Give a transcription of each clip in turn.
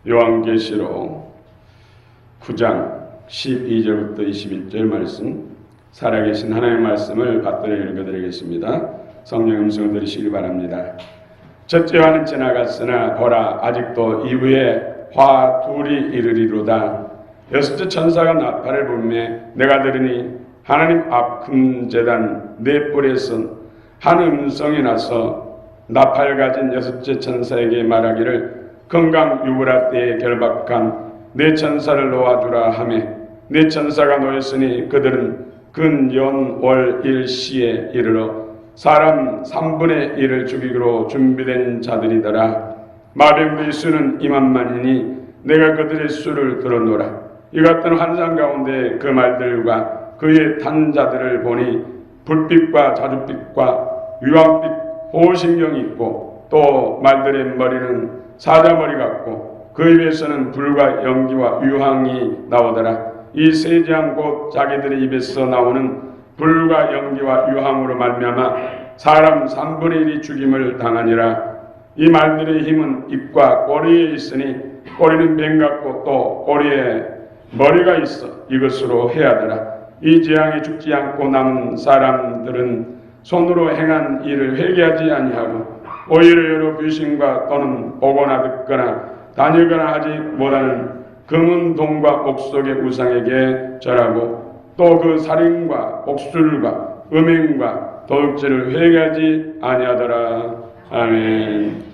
요한계시록 9장 12절부터 21절 말씀, 살아계신 하나님의 말씀을 받들어 읽어드리겠습니다. 성령 음성을 들으시기 바랍니다. 첫째 화는 지나갔으나 보라, 아직도 이후에 화 둘이 이르리로다. 여섯째 천사가 나팔을 불매 내가 들으니 하나님 앞 금제단 네 뿔에서 한 음성이 나서 나팔 가진 여섯째 천사에게 말하기를 건강 유브라 때에 결박한 네 천사를 놓아주라 하매 네 천사가 놓였으니 그들은 근연월 일시에 이르러 사람 3분의 1을 죽이기로 준비된 자들이더라. 마병들의 수는 2만만이니 내가 그들의 수를 들어노라. 이 같은 환상 가운데 그 말들과 그의 탄자들을 보니 불빛과 자줏빛과 유황빛 호신경이 있고 또 말들의 머리는 사자머리 같고 그 입에서는 불과 연기와 유황이 나오더라. 이 세 장 곧 자기들의 입에서 나오는 불과 연기와 유황으로 말미암아 사람 3분의 1이 죽임을 당하니라. 이 말들의 힘은 입과 꼬리에 있으니 꼬리는 뱀 같고 또 꼬리에 머리가 있어 이것으로 해하더라. 이 재앙에 죽지 않고 남은 사람들은 손으로 행한 일을 회개하지 아니하고 오히려 여러 귀신과 또는 보거나 듣거나 다니거나 하지 못하는 금은 동과 옥석의 우상에게 절하고 또 그 살인과 옥술과 음행과 도둑질을 회개하지 아니하더라. 아멘.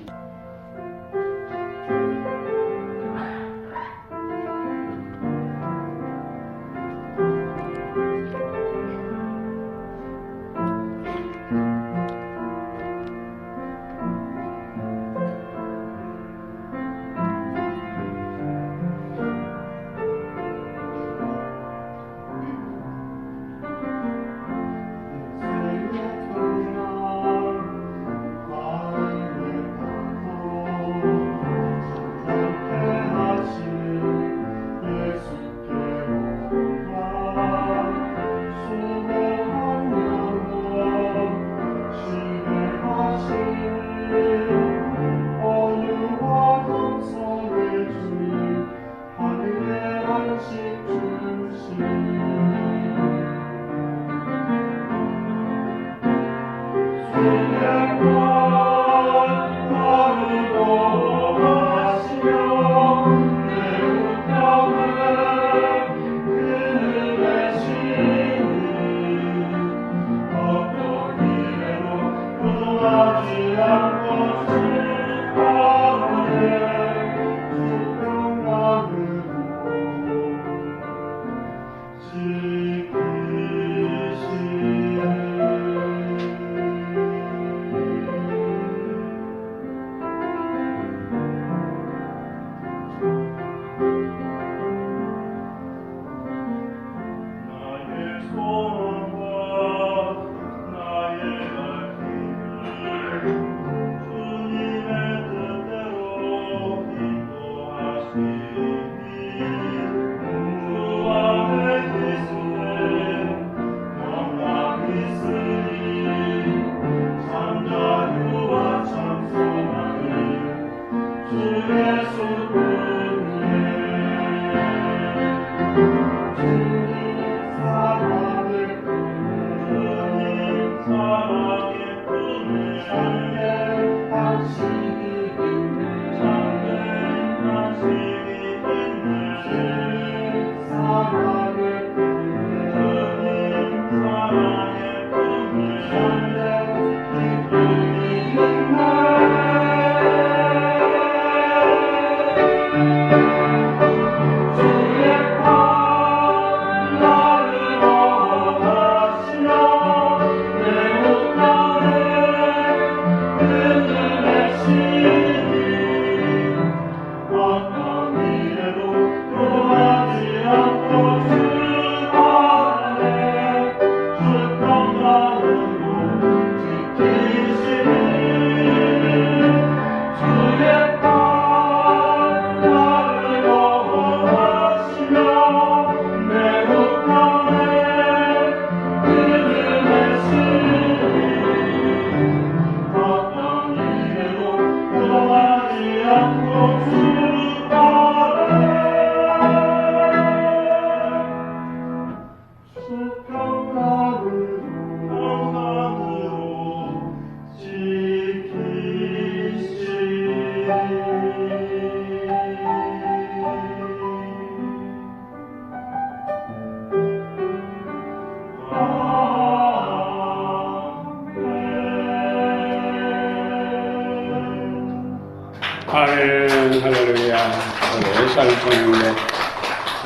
오늘 샬롬총회에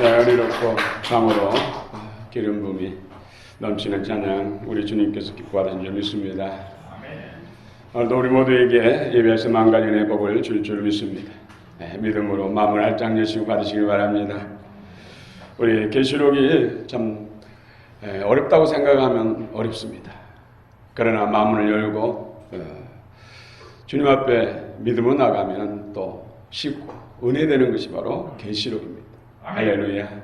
은혜롭고 참으로 기름 부음이 넘치는 찬양 우리 주님께서 기뻐하시는 줄 믿습니다. 오늘도 우리 모두에게 예배에서 만가년의 복을 줄 믿습니다. 믿음으로 마음을 활짝 여시고 받으시길 바랍니다. 우리 계시록이 참 어렵다고 생각하면 어렵습니다. 그러나 마음을 열고 주님 앞에 믿음으로 나가면 또 쉽고 은혜되는 것이 바로 계시록입니다. 할렐루야.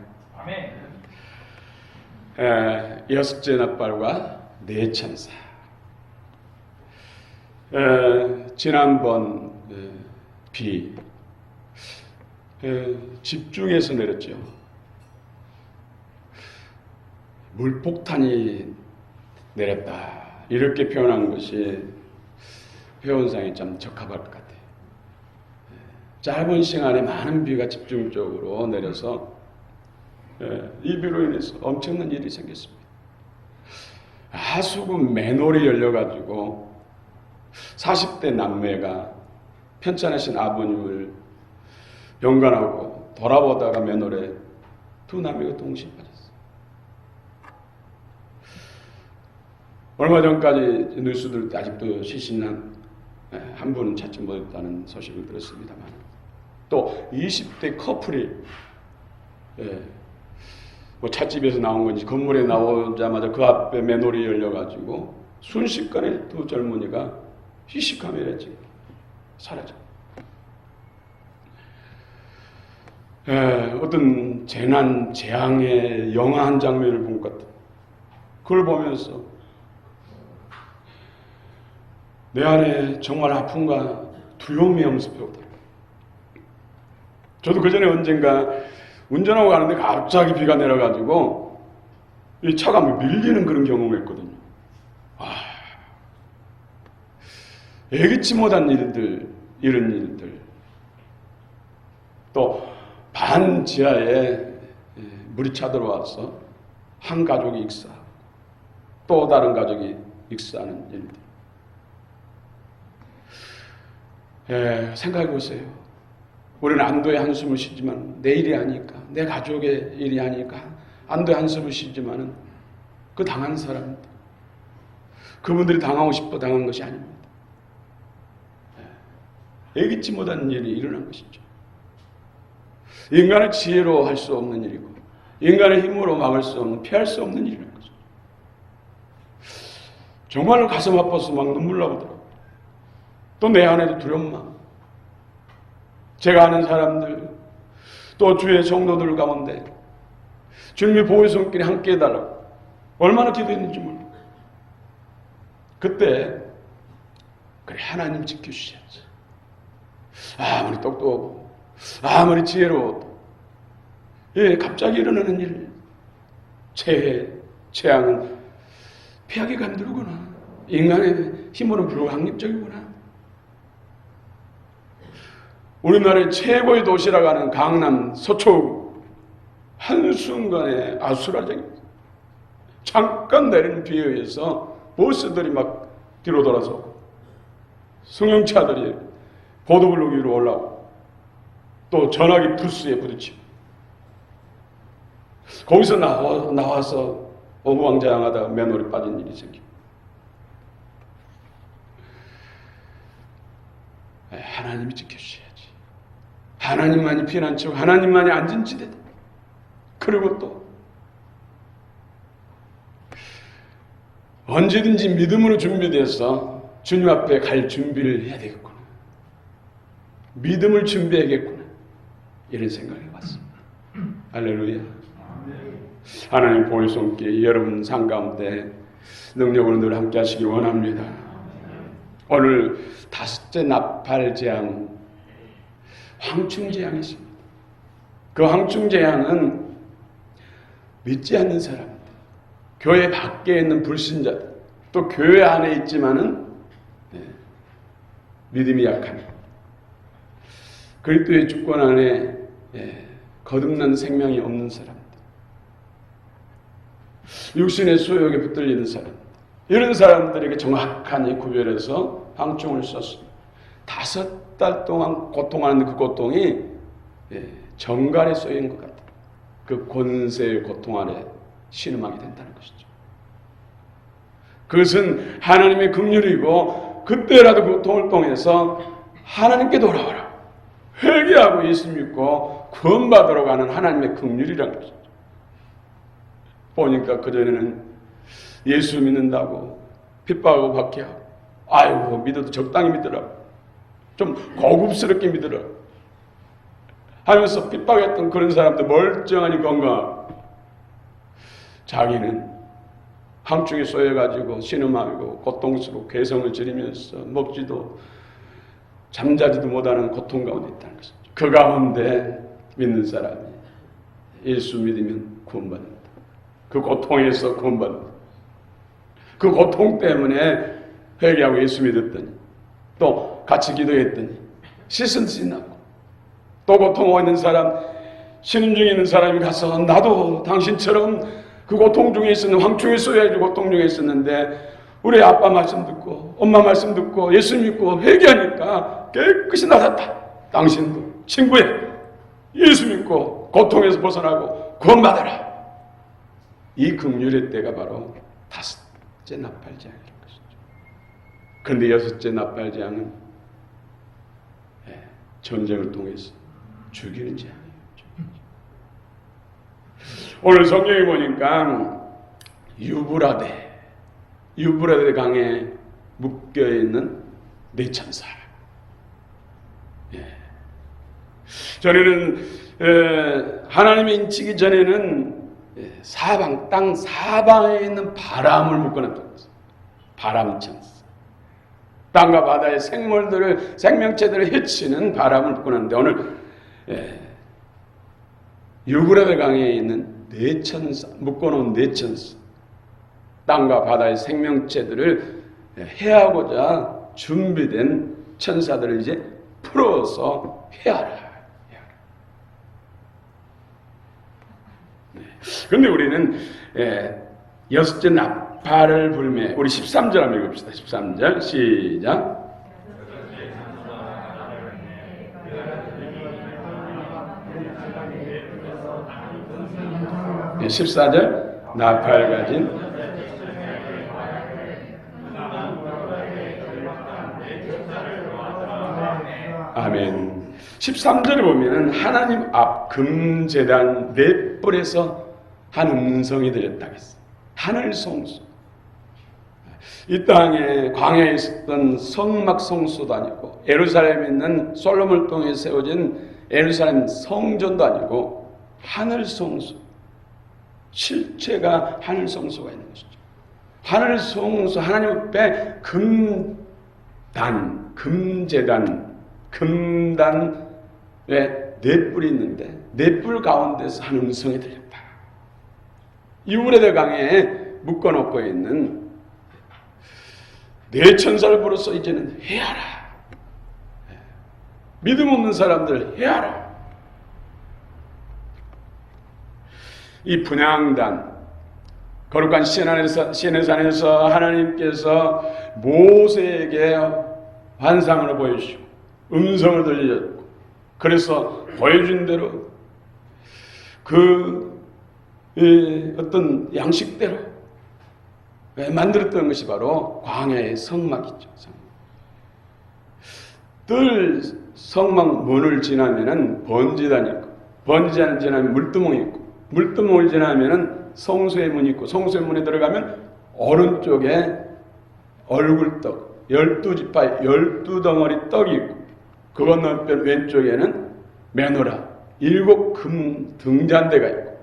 여섯째 납발과 네 천사. 지난번 비 집중해서 내렸죠. 물폭탄이 내렸다. 이렇게 표현한 것이 표현상에 참 적합할 것 같아요. 짧은 시간에 많은 비가 집중적으로 내려서 이 비로 인해서 엄청난 일이 생겼습니다. 하수구 맨홀이 열려가지고 40대 남매가 편찮으신 아버님을 연관하고 돌아보다가 맨홀에 두 남매가 동시에 빠졌어요. 얼마 전까지 뉴스들 아직도 시신한 한 분은 찾지 못했다는 소식을 들었습니다만 또 20대 커플이 뭐 찻집에서 나온 건지 건물에 나오자마자 그 앞에 맨홀이 열려가지고 순식간에 두 젊은이가 희식하면했지 사라져. 어떤 재난 재앙의 영화 한 장면을 본 것 같아. 그걸 보면서 내 안에 정말 아픔과 두려움이 엄습해오더라고요. 저도 그 전에 언젠가 운전하고 가는데 갑자기 비가 내려가지고 이 차가 밀리는 그런 경험을 했거든요. 예기치 못한 일들, 이런 일들. 또 반 지하에 물이 차들어와서 한 가족이 익사하고 또 다른 가족이 익사하는 일들. 생각해 보세요. 우리는 안도의 한숨을 쉬지만 내 일이 아니까, 내 가족의 일이 아니까 안도의 한숨을 쉬지만은 그 당한 사람들, 그분들이 당하고 싶어 당한 것이 아닙니다. 예기치 못한 일이 일어난 것이죠. 인간의 지혜로 할 수 없는 일이고 인간의 힘으로 막을 수 없는, 피할 수 없는 일이라는 거죠. 정말로 가슴 아파서 막 눈물 나오더라고요. 또 내 안에도 두려운 마음. 제가 아는 사람들, 또 주의 성도들 가운데 주님의 보호의 손길이 함께 해달라고 얼마나 기도했는지 모르고 그때 그래 하나님 지켜주셔야지. 아무리 똑똑하고 아무리 지혜로워도 갑자기 일어나는 일, 재해, 재앙은 피하기가 힘들구나. 인간의 힘으로는 불가항력적이구나. 우리나라의 최고의 도시라고 하는 강남 서초구 한순간에 아수라장입니다. 잠깐 내리는 비에 의해서 버스들이 막 뒤로 돌아서고 승용차들이 보도블록 위로 올라오고 또 전화기 부스에 부딪히고 거기서 나와서 어무왕장하다가 맨홀에 빠진 일이 생기고 하나님이 지켜주셔야지. 하나님만이 피난처고 하나님만이 안전지대다. 그리고 또 언제든지 믿음으로 준비돼서 주님 앞에 갈 준비를 해야 되겠구나. 믿음을 준비해야겠구나. 이런 생각을 해봤습니다. 할렐루야. 하나님 보혈 손길 여러분 삶 가운데 능력으로 늘 함께 하시기 원합니다. 오늘 다섯째 나팔재앙, 황충재앙이십니다. 그 황충재앙은 믿지 않는 사람들, 교회 밖에 있는 불신자들, 또 교회 안에 있지만은 믿음이 약한 그리스도의 주권 안에 거듭난 생명이 없는 사람들, 육신의 소욕에 붙들리는 사람, 이런 사람들에게 정확한 이 구별해서 황충을 썼습니다. 5달 동안 고통하는 그 고통이 정갈에 쏘인 것 같은 그 권세의 고통 아래 신음하게 된다는 것이죠. 그것은 하나님의 긍휼이고 그때라도 그 고통을 통해서 하나님께 돌아오라, 회개하고 예수 믿고 구원받으러 가는 하나님의 긍휼이라는 것이죠. 보니까 그전에는 예수 믿는다고 핍박하고 박해하고, 아이고 믿어도 적당히 믿으라고, 좀 고급스럽게 믿으라고 하면서 핍박했던 그런 사람들 멀쩡하니 건강하고, 자기는 함축에 쏘여가지고 신음하고 고통스럽고 괴성을 지르면서 먹지도 잠자지도 못하는 고통 가운데 있다는 것이죠. 그 가운데 믿는 사람이 예수 믿으면 구원받는다. 그 고통에서 구원받는다. 그 고통 때문에 회개하고 예수 믿었더니, 또 같이 기도했더니 씻은 듯이 나고, 또 고통하고 있는 사람, 신음 중에 있는 사람이 가서 나도 당신처럼 그 고통 중에 있었는, 황충에 쏘여야지 고통 중에 있었는데 우리 아빠 말씀 듣고 엄마 말씀 듣고 예수 믿고 회개하니까 깨끗이 나았다. 당신도 친구야, 예수 믿고 고통에서 벗어나고 구원받아라. 이 긍휼의 때가 바로 다섯째 나팔재앙이라는 것이죠. 그런데 여섯째 나팔재앙은 전쟁을 통해서 죽이는 재앙이에요. 오늘 성경에 보니까 유브라데 강에 묶여있는 네 천사. 전에는 하나님의 인치기 전에는 땅 사방에 있는 바람을 묶어놨던 것입니다. 바람 천사. 땅과 바다의 생명체들을 해치는 바람을 묶어놨는데, 오늘 유브라데 강에 있는 네 천사, 묶어놓은 네 천사, 땅과 바다의 생명체들을 해하고자 준비된 천사들을 이제 풀어서 해하라. 그런데 우리는 여섯째 나팔을 불매, 우리 13절 한번 읽읍시다. 13절 시작. 14절 나팔 가진 아멘. 13절에 보면은 하나님 앞 금제단 네 뿔에서 한 음성이 들렸다고 했어요. 하늘 성소. 이 땅에 광야에 있었던 성막 성소도 아니고, 예루살렘에 있는 솔로몬을 통해 세워진 예루살렘 성전도 아니고, 하늘 성소. 실체가 하늘 성소가 있는 것이죠. 하늘 성소, 하나님 앞에 금단에 네 뿔이 있는데 네 뿔 가운데서 한 음성이 들렸다. 유브라데 강에 묶어놓고 있는 네 천사를 불러서 이제는 해하라. 믿음 없는 사람들 해하라. 이 분향단, 거룩한 시내 산에서 하나님께서 모세에게 환상을 보여주시고 음성을 들려줬고, 그래서 보여준 대로 그 어떤 양식대로 만들었던 것이 바로 광야의 성막이죠. 늘 성막 문을 지나면은 번지단이 있고, 번지단을 지나면 물두멍이 있고, 물두멍을 지나면은 성소의 문이 있고, 성소의 문에 들어가면 오른쪽에 얼굴떡 12지파 12덩어리 떡이 있고, 그 건너편 왼쪽에는 메노라 7금 등잔대가 있고,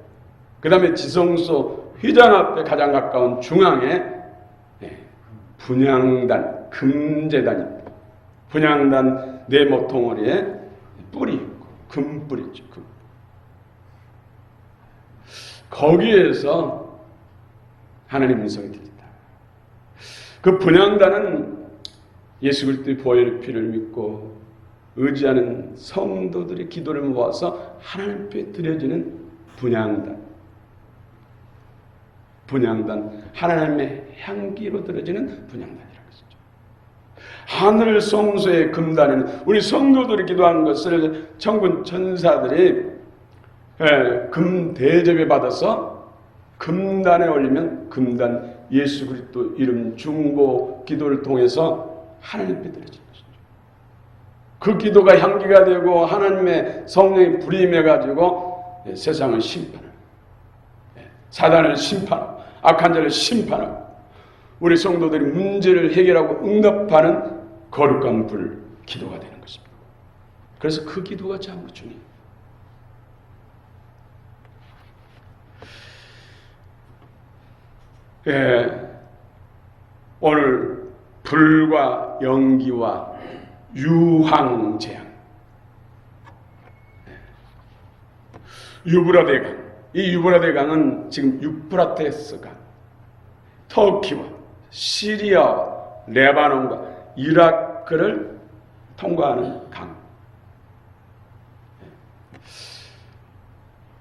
그 다음에 지성소 휘장 앞에 가장 가까운 중앙에 분향단 금제단이 있고, 분향단 네 모퉁어리에 뿔이 있고, 금뿔이죠. 거기에서 하나님 음성이 들린다. 그 분향단은 예수 그리스도의 보혈의 피를 믿고 의지하는 성도들의 기도를 모아서 하나님 앞에 드려지는 분향단, 하나님의 향기로 드려지는 분향단이라는 것이죠. 하늘 성소의 금단에는 우리 성도들이 기도하는 것을 천군 천사들이 금 대접에 받아서 금단에 올리면 금단 예수 그리스도 이름 중보 기도를 통해서 하나님께 드려진 것이죠. 그 기도가 향기가 되고 하나님의 성령이 불이 임해가지고 세상을 심판하고 사단을 심판하고 악한 자를 심판하고 우리 성도들이 문제를 해결하고 응답하는 거룩한 불 기도가 되는 것입니다. 그래서 그 기도가 참 중요해요. 오늘 불과 연기와 유황 재앙, 유브라데 강. 이 유브라데 강은 지금 유프라테스가 터키와 시리아와 레바논과 이라크를 통과하는 강.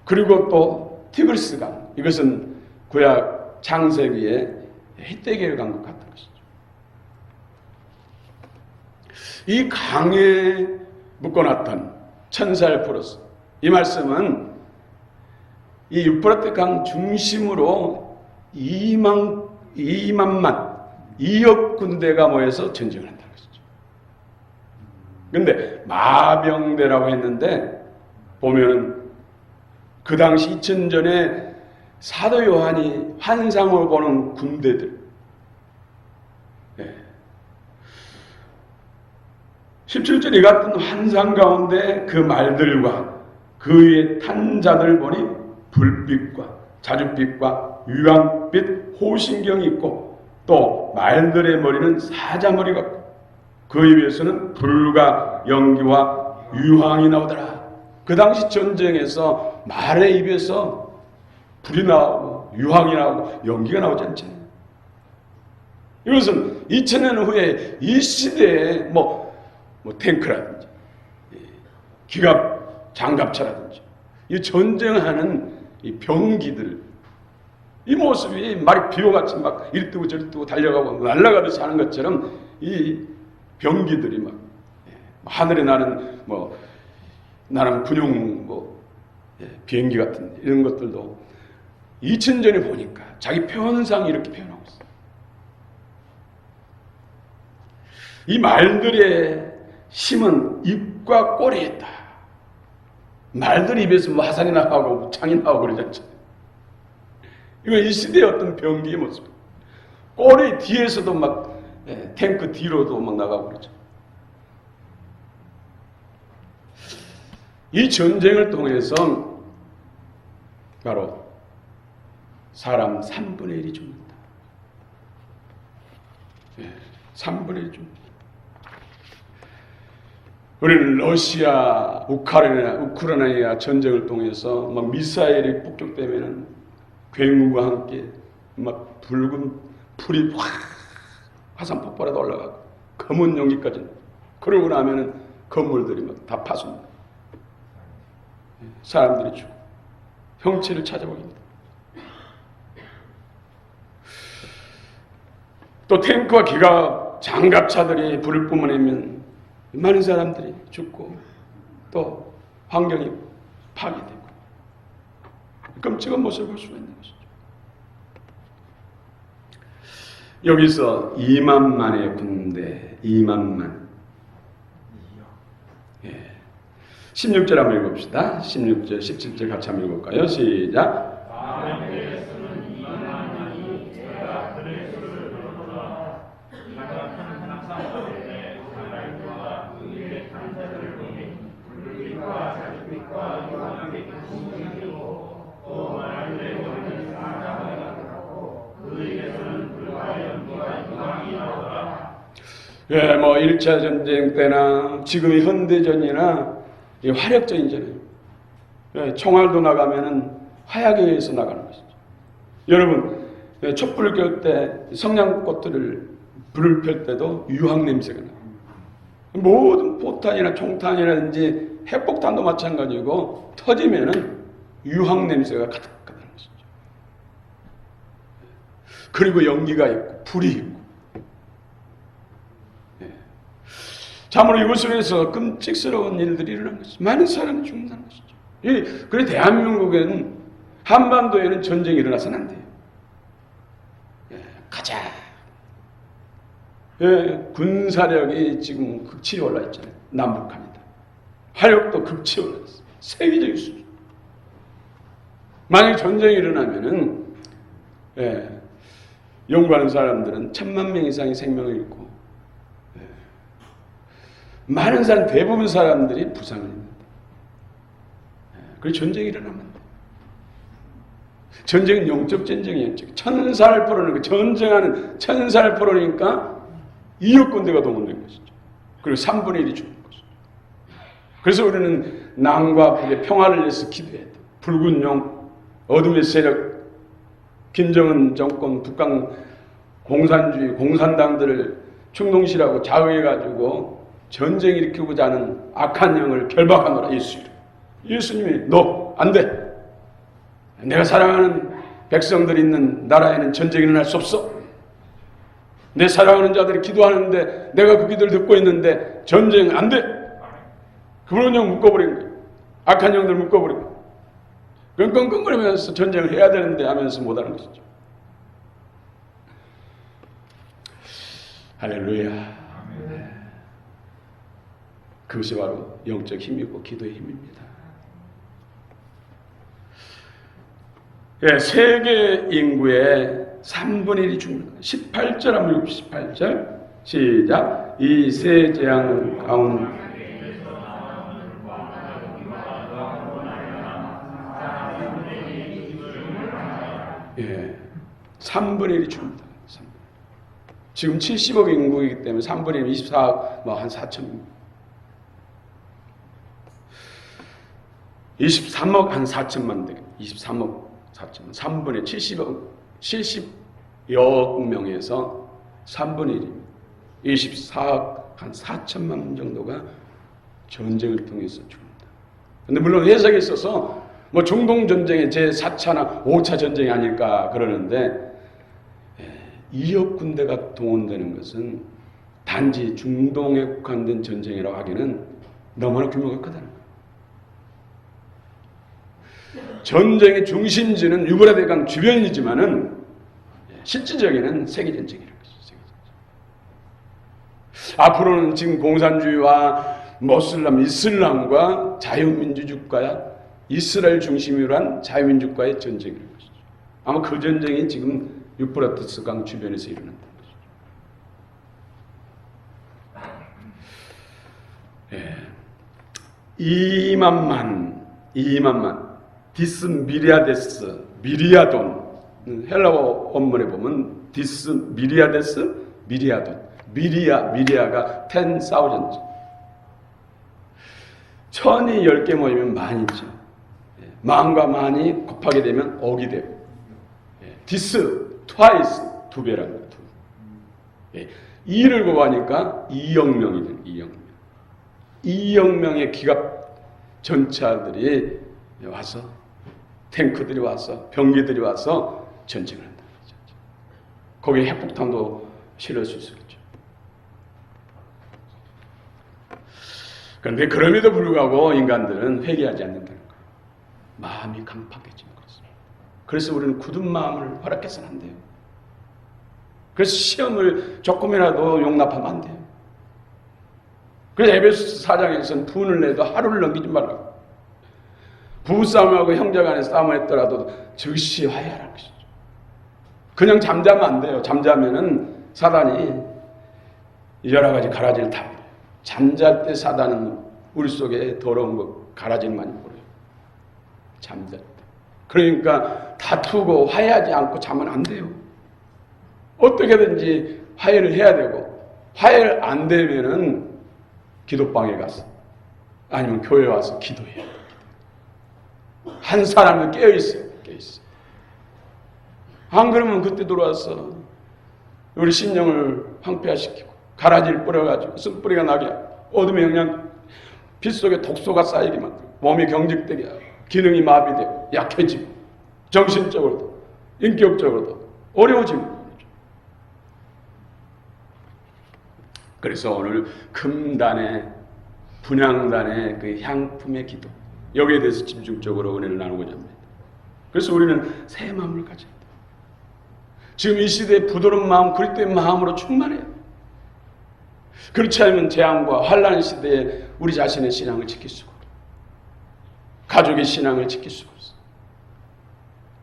그리고 또 티그리스 강. 이것은 구약 창세기에 히데겔 강과 같은 것이죠. 이 강에 묶어놨던 천사를 풀었어. 이 말씀은 이 유프라테 강 중심으로 2억 군대가 모여서 전쟁을 한다는 것이죠. 그런데 마병대라고 했는데 보면은 그 당시 2000전에 사도 요한이 환상을 보는 군대들, 17절 이 같은 환상 가운데 그 말들과 그 위에 탄 자들 보니 불빛과 자줏빛과 유황빛 호신경이 있고 또 말들의 머리는 사자머리 같고 그 입에서는 불과 연기와 유황이 나오더라. 그 당시 전쟁에서 말의 입에서 불이 나오고 유황이 나오고 연기가 나오지 않잖아요. 이것은 2000년 후에 이 시대에 탱크라든지 기갑 장갑차라든지 이 전쟁하는 이 병기들, 이 모습이 말이 비호같이 막 이리 뜨고 저리 뜨고 달려가고 날아가듯이 하는 것처럼 이 병기들이 막 하늘에 나는 나는 군용 비행기 같은 이런 것들도 2000전에 보니까 자기 표현상 이렇게 표현하고 있어요. 이 말들의 힘은 입과 꼬리에 있다. 말들 입에서 화살이 나가고 창이 나오고 그러지 않잖아요. 이거 이 시대의 어떤 병기의 모습. 꼬리 뒤에서도 막 탱크 뒤로도 막 나가고 그러죠. 이 전쟁을 통해서 바로 사람 3분의 1이 죽는다. 3분의 1이 죽는다. 우리는 러시아, 우크라이나 전쟁을 통해서 막 미사일이 폭격되면은 괴물과 함께 막 붉은 불이 확 화산 폭발에도 올라가고 검은 연기까지. 그러고 나면은 건물들이 막 다 파손돼. 사람들이 죽고 형체를 찾아보입니다. 또 탱크와 기갑 장갑차들이 불을 뿜어내면 많은 사람들이 죽고 또 환경이 파괴되고 끔찍한 모습을 볼 수가 있는 것이죠. 여기서 2만만의 군대, 2만만. 16절 한번 읽어봅시다. 16절, 17절 같이 한번 읽어볼까요? 시작. 예, 1차 전쟁 때나 지금의 현대전이나 화력전이잖아요. 예, 총알도 나가면은 화약에 의해서 나가는 것이죠. 여러분, 촛불을 켤 때 성냥꽃들을 불을 펼 때도 유황 냄새가 나요. 모든 포탄이나 총탄이라든지 핵폭탄도 마찬가지고 터지면은 유황 냄새가 가득가득한 것이죠. 그리고 연기가 있고 불이 있고 참으로 이곳에서 끔찍스러운 일들이 일어난 것이죠. 많은 사람이 죽는다는 것이죠. 그래 대한민국에는 한반도에는 전쟁이 일어나서는 안 돼요. 가자. 군사력이 지금 극치에 올라 있잖아요. 남북합니다. 화력도 극치에 올라 있어요. 세계적인 수준. 만약 전쟁이 일어나면은 연구하는 사람들은 1000만 명 이상의 생명을 잃고 많은 사람, 대부분 사람들이 부상을 입니다. 그래서 전쟁이 일어나면 안 돼요. 전쟁은 영적 전쟁이에요. 천살포로는 전쟁하는 천살포로니까 2억 군대가 동원된 것이죠. 그리고 3분의 1이 죽는 것이죠. 그래서 우리는 남과 북의 평화를 위해서 기도해야 돼요. 붉은 용, 어둠의 세력, 김정은 정권, 북한 공산주의, 공산당들을 충동실하고 자극해가지고 전쟁 일으키고자 하는 악한 영을 결박하노라. 예수님이 너 안 돼. 내가 사랑하는 백성들이 있는 나라에는 전쟁이 일어날 수 없어. 내 사랑하는 자들이 기도하는데 내가 그 기도를 듣고 있는데 전쟁 안 돼. 그런 영 묶어버린 거예요. 악한 영들 묶어버린 거예요. 끙끙끙거리면서 전쟁을 해야 되는데 하면서 못하는 것이죠. 할렐루야. 그것이 바로 영적 힘이고 기도의 힘입니다. 세계 인구의 3분의 1이 죽는 거예요. 18절 한번 읽읍시다. 18절 시작. 이 세 재앙 가운데 3분의 1이 죽는다. 지금 70억 인구이기 때문에 3분의 1, 24억, 한 4천, 23억 한 4천만 되겠네. 23억 4천만, 3분의 70여 명에서 3분의 1입니다. 24억 한 4천만 정도가 전쟁을 통해서 죽는다. 근데 물론 해석에 있어서 중동 전쟁의 제4차나 5차 전쟁이 아닐까 그러는데 2억 군대가 동원되는 것은 단지 중동에 국한된 전쟁이라고 하기는 너무나 규모가 크다는 거예요. 전쟁의 중심지는 유브라데강 주변이지만은 실질적인 세계전쟁이라는 것이죠. 앞으로는 지금 공산주의와 이슬람과 자유민주주의와 이스라엘 중심으로 한 자유민주주의과의 전쟁이라는 것이죠. 아마 그 전쟁이 지금 유프라테스 강 주변에서 일어난다는 것이죠. 2만만 디스 미리아데스, 미리아돈. 헬라어 원문에 보면 디스 미리아데스, 미리아돈. 미리아가 10,000. 천이 10개 모이면 만이죠. 만과 만이 곱하게 되면 억이 되고. 디스, 트와이스, 2배라는 거예요. 2를 곱하니까 2억 명이 돼요. 2억 명. 2억 명의 기갑 전차들이 와서, 탱크들이 와서, 병기들이 와서 전쟁을 한다는 거죠. 거기에 핵폭탄도 실을 수 있었겠죠. 그런데 그럼에도 불구하고 인간들은 회개하지 않는다는 거예요. 마음이 강팍해지는 것입니다. 그래서 우리는 굳은 마음을 허락해서는 안 돼요. 그래서 시험을 조금이라도 용납하면 안 돼요. 그래서 에베소서 4장에서는 분을 내도 하루를 넘기지 말라고. 부부싸움하고 형제간에 싸움을 했더라도 즉시 화해하라는 것이죠. 그냥 잠자면 안 돼요. 잠자면은 사단이 여러 가지 가라지를 다 부려요. 잠잘 때 사단은 우리 속에 더러운 것, 가라지를 많이 부려요. 잠잘 때. 그러니까 다투고 화해하지 않고 자면 안 돼요. 어떻게든지 화해를 해야 되고, 화해를 안 되면은 기도방에 가서 아니면 교회 와서 기도해요. 한 사람은 깨어있어요. 안 그러면 그때 들어와서 우리 심령을 황폐화시키고 가라지를 뿌려가지고 쓴뿌리가 나게 하고 어둠의 영향, 빛 속에 독소가 쌓이게 만들고 몸이 경직되게 하고 기능이 마비되고 약해지고 정신적으로도 인격적으로도 어려워지는 거죠. 그래서 오늘 금단의 분향단의 그 향품의 기도, 여기에 대해서 집중적으로 은혜를 나누고자 합니다. 그래서 우리는 새 마음을 가져야 돼요. 지금 이 시대의 부드러운 마음, 그리스도의 마음으로 충만해요. 그렇지 않으면 재앙과 환난 시대에 우리 자신의 신앙을 지킬 수가 없어요. 가족의 신앙을 지킬 수가 없어요.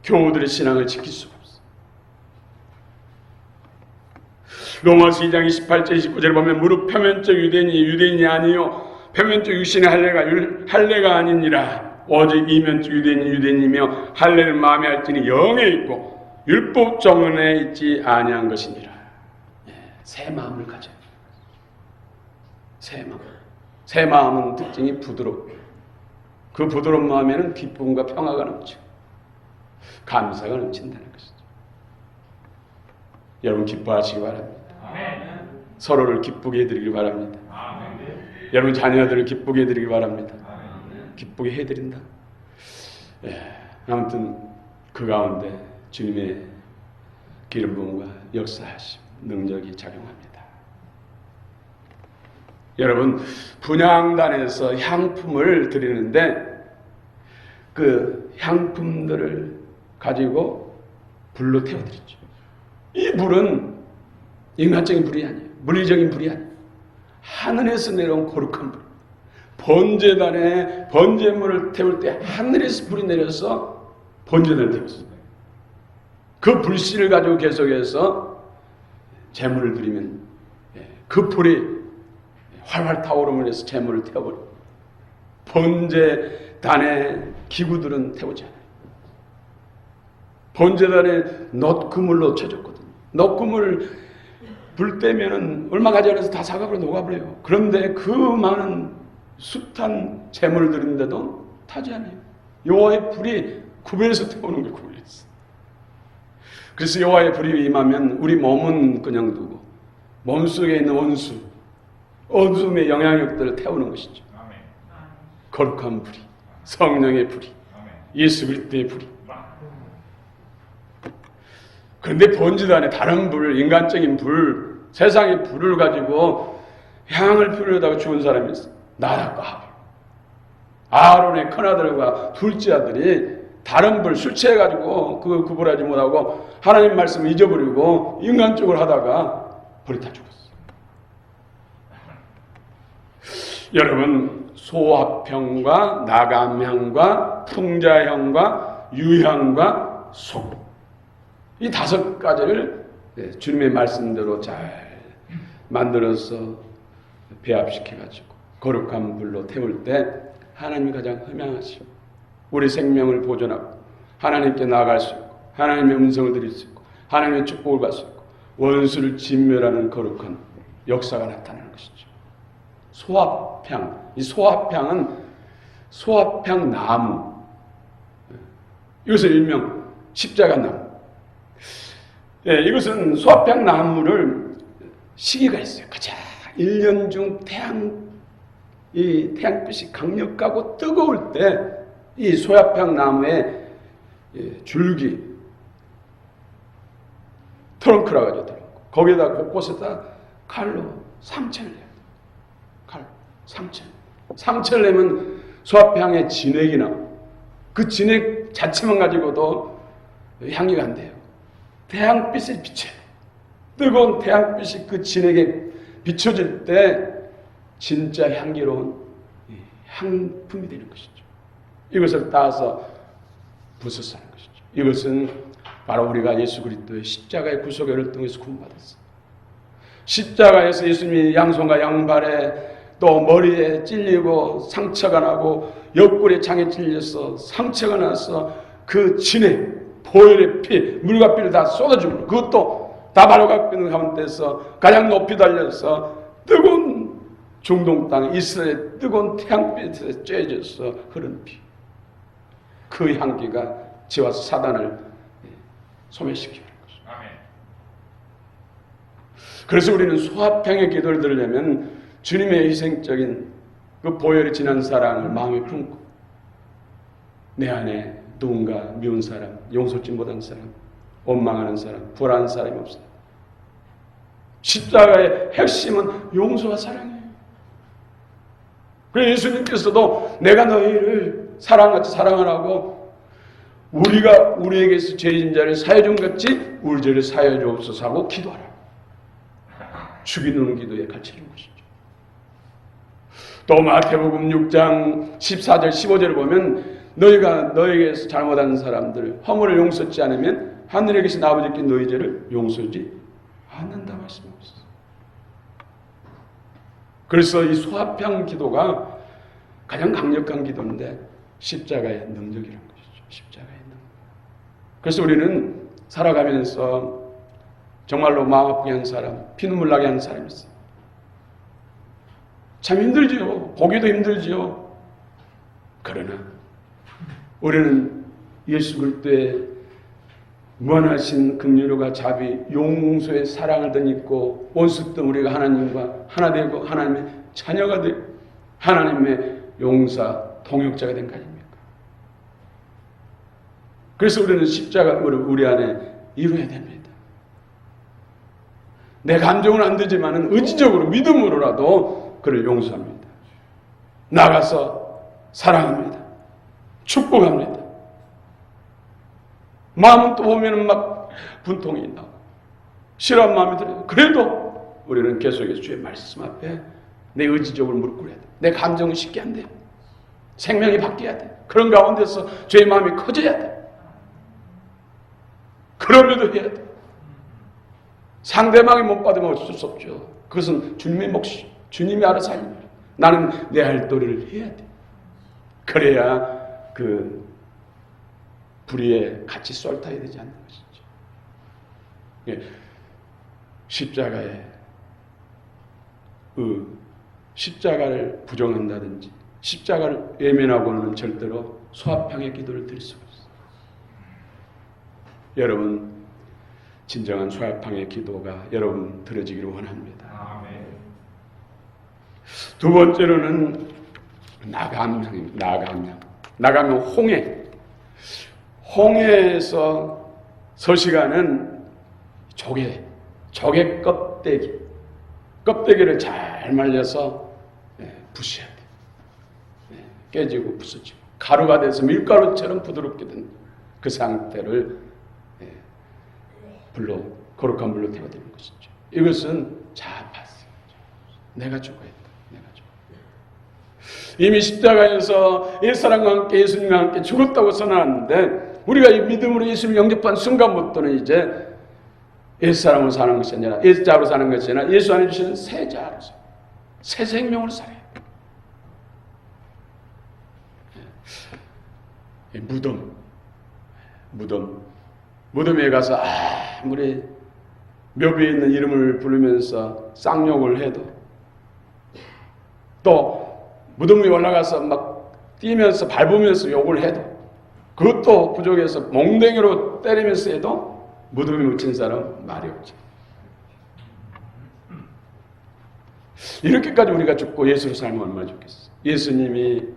교우들의 신앙을 지킬 수가 없어요. 로마서 2장 28절 29절을 보면 무릇 표면적 유대인이 아니요 표면적 육신의 할례가 아니니라 오직 이면적 유대인이며 할례를 마음에 할지니 영에 있고 율법 정원에 있지 아니한 것이니라. 새 마음을 가져요. 새 마음은 특징이 부드럽고 그 부드러운 마음에는 기쁨과 평화가 넘치고 감사가 넘친다는 것이죠. 여러분 기뻐하시기 바랍니다. 아멘. 서로를 기쁘게 해드리기 바랍니다. 아멘. 여러분 자녀들을 기쁘게 해드리기 바랍니다. 아멘. 기쁘게 해드린다. 아무튼 그 가운데 주님의 기름 부음과 역사하심 능력이 작용합니다. 여러분 분향단에서 향품을 드리는데 그 향품들을 가지고 불로 태워드리죠. 이 불은 인간적인 불이 아니에요. 물리적인 불이 아니에요. 하늘에서 내려온 거룩한 불. 번제단에 번제물을 태울 때 하늘에서 불이 내려서 번제단을 태웠어요. 그 불씨를 가지고 계속해서 제물을 드리면 그 불이 활활 타오름을 해서 제물을 태워버려요. 번제단의 기구들은 태우지 않아요. 번제단에 놋그물로 쳐졌거든요. 놋그물 불 때면은 얼마 가지 않아서 다 사각으로 녹아버려요. 그런데 그 많은 숱한 제물을 드리는데도 타지 않아요. 여호와의 불이 구별해서 태우는 게 구별했어요. 그래서 여호와의 불이 임하면 우리 몸은 그냥 두고 몸속에 있는 원수, 어둠의 영향력들을 태우는 것이죠. 거룩한 불이, 성령의 불이, 예수 그리스도의 불이. 그런데 번제단에 다른 불, 인간적인 불, 세상의 불을 가지고 향을 피우려다가 죽은 사람이 있어요. 나답과 하빌. 아론의 큰아들과 둘째 아들이 다른 불, 술 취해가지고 그걸 구분하지 못하고 하나님 말씀을 잊어버리고 인간적으로 하다가 불이 다 죽었어요. 여러분 소합향과 나감향과 풍자향과 유향과 속, 이 5가지를 주님의 말씀대로 잘 만들어서 배합시켜가지고 거룩한 불로 태울 때 하나님이 가장 흠양하시고 우리 생명을 보존하고 하나님께 나아갈 수 있고 하나님의 음성을 들을 수 있고 하나님의 축복을 받을 수 있고 원수를 진멸하는 거룩한 역사가 나타나는 것이죠. 소합향, 이 소합향은 소합향 나무, 이것을 일명 십자가 나무. 이것은 소합향 나무를 시기가 있어요. 가장 1년 중 태양빛이 강력하고 뜨거울 때 이 소합향 나무의 줄기 트렁크라 가지고 들어가고 거기에다 곳곳에다 칼로 상처를 내요. 칼 상처를 내면 소합향의 진액이 나고 그 진액 자체만 가지고도 향기가 안 돼요. 태양빛을 비춰요. 뜨거운 태양빛이 그 진액에 비춰질 때 진짜 향기로운 향품이 되는 것이죠. 이것을 따서 부숴서 하는 것이죠. 이것은 바로 우리가 예수 그리스도의 십자가의 구속을 통해서 구원받았어요. 십자가에서 예수님이 양손과 양발에 또 머리에 찔리고 상처가 나고 옆구리에 창에 찔려서 상처가 나서 그 진액, 보혈의 피, 물과 피를 다 쏟아주고 그것도 다 바로잡고 있는 가운데서 가장 높이 달려서 뜨거운 중동 땅 이스라엘 뜨거운 태양빛에 쬐져서 흐른 피, 그 향기가 지와 사단을 소멸시키는 것입니다. 그래서 우리는 소합향의 기도를 들으려면 주님의 희생적인 그 보혈이 진한 사랑을 마음에 품고 내 안에 누군가 미운 사람, 용서치 못한 사람, 원망하는 사람, 불안한 사람이 없어요. 십자가의 핵심은 용서와 사랑이에요. 그래서 예수님께서도 내가 너희를 사랑같이 사랑하라고 우리가 우리에게서 죄진 자를 사해 준 같이 우리 죄를 사해 주옵소서 하고 기도하라. 죽이는 기도에 가르치는 것이죠. 또 마태복음 6장 14절 15절을 보면 너희가 너에게서 잘못한 사람들 허물을 용서치 않으면 하늘에 계신 아버지께 너희 죄를 용서하지 않는다 말씀하고 있어요. 그래서 이 소합형 기도가 가장 강력한 기도인데 십자가의 능력이라는 것이죠. 십자가의 능력. 그래서 우리는 살아가면서 정말로 마음 아프게 한 사람, 피눈물 나게 하는 사람이 있어요. 참 힘들지요. 보기도 힘들지요. 그러나 우리는 예수 그리스도의 무한하신 긍휼과 자비, 용서의 사랑을 덧입고 원수던 우리가 하나님과 하나 되고 하나님의 자녀가 되고 하나님의 용사 동역자가 된 거 아닙니까? 그래서 우리는 십자가를 우리 안에 이루어야 됩니다. 내 감정은 안 되지만 의지적으로 믿음으로라도 그를 용서합니다. 나가서 사랑합니다. 축복합니다. 마음은 또 보면 막 분통이 나고 싫어한 마음이 들어요. 그래도 우리는 계속해서 주의 말씀 앞에 내 의지적으로 무릎 꿇어야 돼. 내 감정은 쉽게 안 돼. 생명이 바뀌어야 돼. 그런 가운데서 주의 마음이 커져야 돼. 그럼에도 해야 돼. 상대방이 못 받으면 어쩔 수 없죠. 그것은 주님의 몫이 주님이 알아서 하는 거예요. 나는 내 할 도리를 해야 돼. 그래야 그 불의에 같이 쏠타야 되지 않는 것이죠. 예. 십자가를 부정한다든지 십자가를 외면하고는 절대로 소합형의 기도를 드릴 수가 없어요. 여러분 진정한 소합형의 기도가 여러분 들어지기를 원합니다. 아멘. 두 번째로는 나가면 홍해에서 서시가는 조개 껍데기를 잘 말려서 부셔야 돼. 깨지고 부서지고 가루가 돼서 밀가루처럼 부드럽게 된 그 상태를 거룩한 물로 태워드리는 것이죠. 이것은 자아파스. 내가 죽어야 돼. 이미 십자가에서 옛사람과 함께 예수님과 함께 죽었다고 선언하는데 우리가 이 믿음으로 예수님을 영접한 순간부터는 이제 옛사람으로 사는 것이 아니라 옛자로 사는 것이 아니라 예수 안에 주시는 새 자로서 새 생명으로 살아요. 무덤에 가서 아무리 묘비에 있는 이름을 부르면서 쌍욕을 해도 또 무덤 위에 올라가서 막 뛰면서 밟으면서 욕을 해도 그것도 부족해서 몽댕이로 때리면서 해도 무덤에 묻힌 사람 말이 없죠. 이렇게까지 우리가 죽고 예수로 살면 얼마나 좋겠어. 예수님이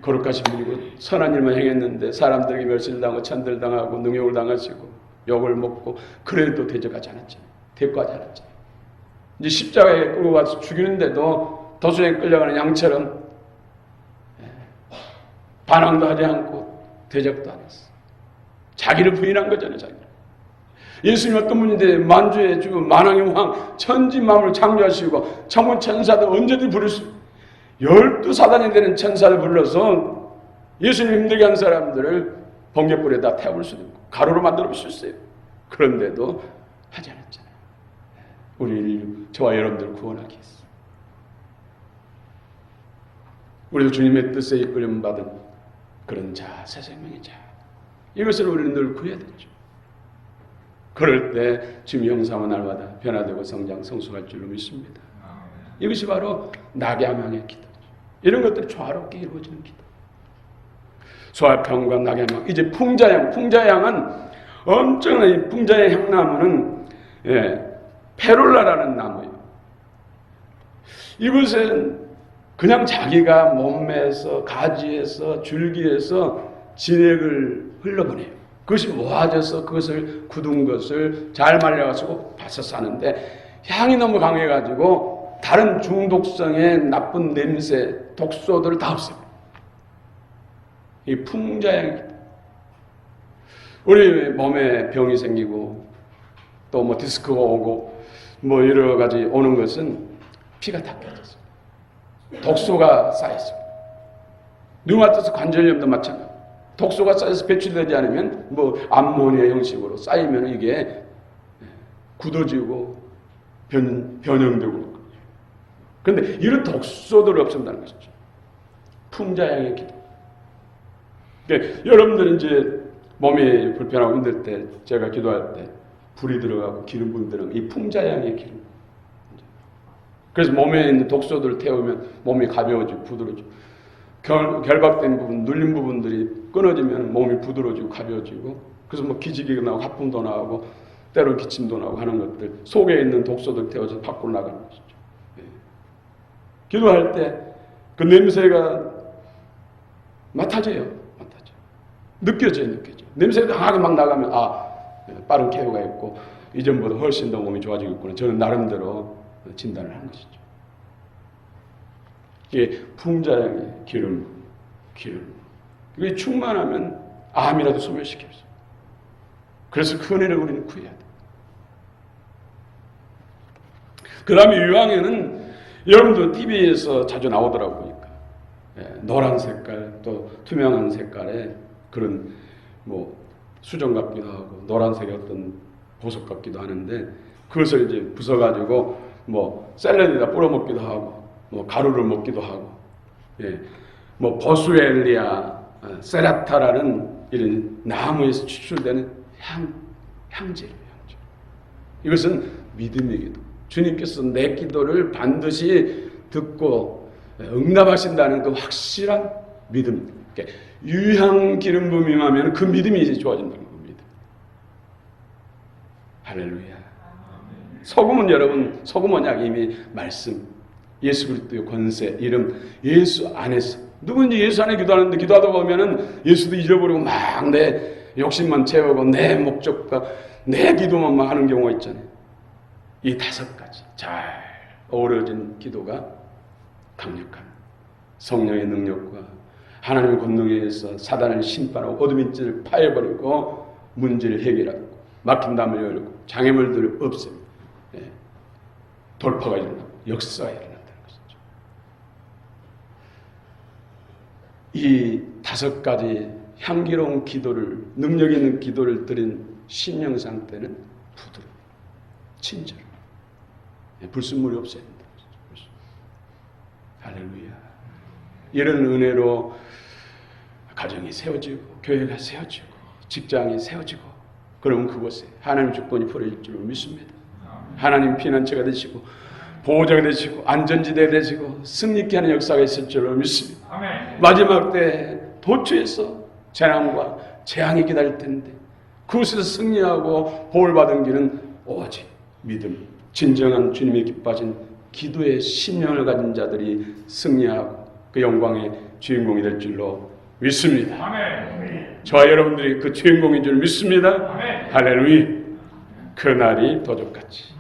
거룩하신 분이고 선한 일만 행했는데 사람들에게 멸시당하고 천들당하고 능욕을 당하시고 욕을 먹고 그래도 대적하지 않았잖아요. 대꾸하지 않았잖아요. 이제 십자가에 끌고 가서 죽이는데도 도수에 끌려가는 양처럼 반항도 하지 않고 대적도 안 했어. 자기를 부인한 거잖아요. 자기를. 예수님 어떤 분인데 만주의 주 만왕의 왕 천지 만물을 창조하시고 천군 천사들 언제든지 부를 수 12사단이 되는 천사를 불러서 예수님 힘들게 한 사람들을 번갯불에다 태울 수도 있고 가루로 만들어 볼 수 있어요. 그런데도 하지 않았잖아요. 우리를 저와 여러분들을 구원하기 위해서. 우리도 주님의 뜻에 이끌림 받은 그런 자, 새 생명의 자. 이것을 우리는 늘 구해야 되죠. 그럴 때 주님의 형상은 날마다 변화되고 성장, 성숙할 줄로 믿습니다. 이것이 바로 낙야망의 기도죠. 이런 것들이 조화롭게 이루어지는 기도. 소합형과 낙야망. 이제 풍자향은 엄청난 이 풍자의 향나무는 페롤라라는 나무예요. 이것은 그냥 자기가 몸매에서 가지에서 줄기에서 진액을 흘러보내요. 그것이 모아져서 그것을 굳은 것을 잘 말려가지고 밭에 싸는데 향이 너무 강해가지고 다른 중독성의 나쁜 냄새, 독소들을 다 없애요. 이 풍자향이 우리 몸에 병이 생기고 또 뭐 디스크가 오고 뭐 여러 가지 오는 것은 피가 닦여져서 독소가 쌓여서 류마티스 관절염도 마찬가지. 독소가 쌓여서 배출되지 않으면 뭐 암모니아 형식으로 쌓이면 이게 굳어지고 변형되고. 그런데 이런 독소들을 없앤다는 것이죠. 풍자향의 기도. 그러니까 여러분들 이제 몸이 불편하고 힘들 때 제가 기도할 때 불이 들어가고 기름 분들은 이 풍자향의 기름. 그래서 몸에 있는 독소들을 태우면 몸이 가벼워지고 부드러워지고 결박된 부분, 눌린 부분들이 끊어지면 몸이 부드러워지고 가벼워지고 그래서 뭐 기지개가 나오고 하품도 나오고 때로 기침도 나오고 하는 것들 속에 있는 독소들 태워서 밖으로 나가는 것이죠. 예. 기도할 때 그 냄새가 맡아져요. 느껴져요. 냄새가 강하게 막 나가면 빠른 쾌유가 있고 이전보다 훨씬 더 몸이 좋아지겠구나. 저는 나름대로 진단을 한 것이죠. 이게 풍자향의 기름. 이게 충만하면 암이라도 소멸시켜요. 그래서 그 은혜를 우리는 구해야 돼. 그 다음에 유황에는 여러분도 TV에서 자주 나오더라고요. 노란 색깔 또 투명한 색깔의 그런 뭐 수정 같기도 하고 노란색의 어떤 보석 같기도 하는데 그것을 이제 부숴가지고 뭐 샐러드에다 뿌려 먹기도 하고 뭐 가루를 먹기도 하고 뭐 보수엘리아 세라타라는 이런 나무에서 추출되는 향재예요. 이것은 믿음의 기도. 주님께서 내 기도를 반드시 듣고 응답하신다는 그 확실한 믿음. 유향 기름 부음이 임하면 그 믿음이 이제 좋아진다는 겁니다. 할렐루야. 소금은 여러분, 소금 언약 이미 말씀, 예수 그리스도의 권세, 이름, 예수 안에서 누군지 예수 안에 기도하는데 기도하다 보면은 예수도 잊어버리고 막 내 욕심만 채우고 내 목적과 내 기도만 막 하는 경우가 있잖아요. 이 5가지 잘 어우러진 기도가 강력한 성령의 능력과 하나님의 권능에 의해서 사단을 심판하고 어둠의 질을 파해버리고 문제를 해결하고 막힌 담을 열고 장애물들을 없애고 돌파가 일어나고 역사가 일어난다는 것이죠. 이 5가지 향기로운 기도를 능력 있는 기도를 드린 신령 상태는 부드러워 친절 불순물이 없어야 된다. 할렐루야. 이런 은혜로 가정이 세워지고 교회가 세워지고 직장이 세워지고 그러면 그곳에 하나님의 주권이 풀어질 줄 믿습니다. 하나님 피난처가 되시고 보호자가 되시고 안전지대가 되시고 승리케 하는 역사가 있을 줄 믿습니다. 아멘. 마지막 때 도처에서 재난과 재앙이 기다릴 텐데 그곳에서 승리하고 보호를 받은 길은 오직 믿음, 진정한 주님의 기뻐하신 기도의 심령을 가진 자들이 승리하고 그 영광의 주인공이 될 줄로 믿습니다. 아멘. 저와 여러분들이 그 주인공인 줄 믿습니다. 아멘. 할렐루야. 그 날이 도적같이